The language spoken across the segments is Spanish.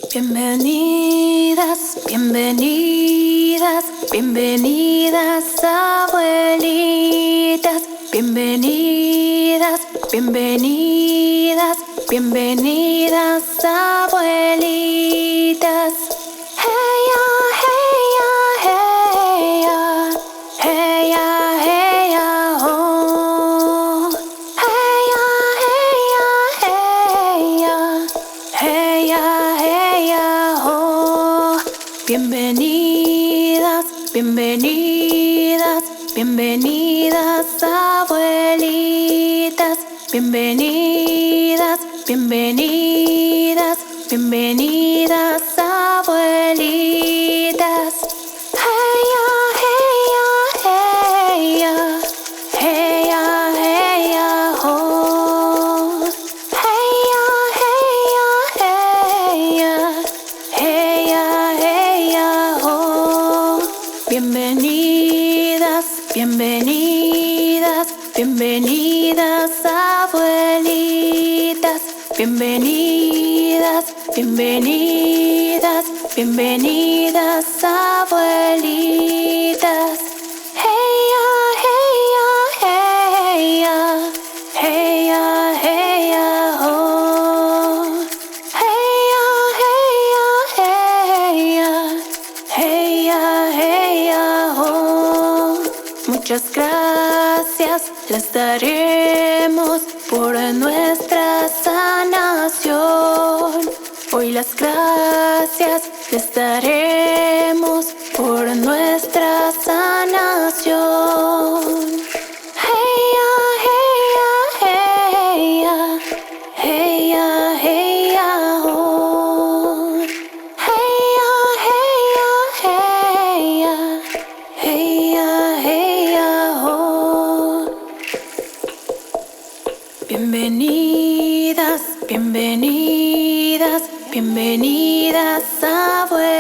Bienvenidas, bienvenidas, bienvenidas abuelitas. Bienvenidas, bienvenidas, bienvenidas abuelitas. Hey ya, hey ya, hey ya, hey ya, hey ya, oh. Hey ya, hey ya, hey ya, hey ya, hey ya, oh. Bienvenidas, bienvenidas, bienvenidas abuelitas. Bienvenidas, bienvenidas, bienvenidas abuelitas. Hey ya, hey ya, hey ya, hey ya, hey ya, oh. Hey ya, hey ya, hey ya, hey ya, hey ya, oh. Bienvenidas, bienvenidas, bienvenidas abuelitas. Bienvenidas, bienvenidas, bienvenidas abuelitas. Hey ya, hey ya, hey ya, hey ya, hey ya, oh. Hey ya, hey ya, hey ya, hey ya, hey ya, oh. Muchas gracias les daremos por nuestra sanación. Hoy las gracias les daremos por nuestra sanación. Hey ya, hey ya, hey ya, hey ya, hey ya, oh. Hey ya, hey ya, hey ya, hey ya, hey ya, oh. Bienvenidas, bienvenidas, bienvenidas abuelitas.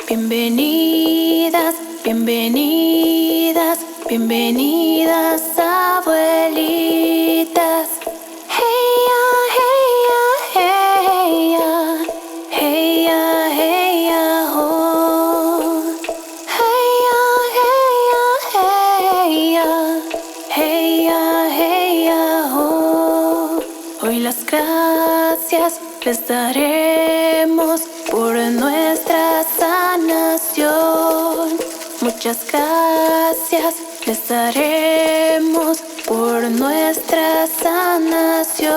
Bienvenidas, bienvenidas, bienvenidas abuelitas. Hey ya, hey ya, hey ya, hey ya, hey ya, oh. Hey ya, hey ya, hey ya, hey ya, hey ya, oh. Hoy las gracias les daremos por nuestra sanación. Muchas gracias les daremos por nuestra sanación.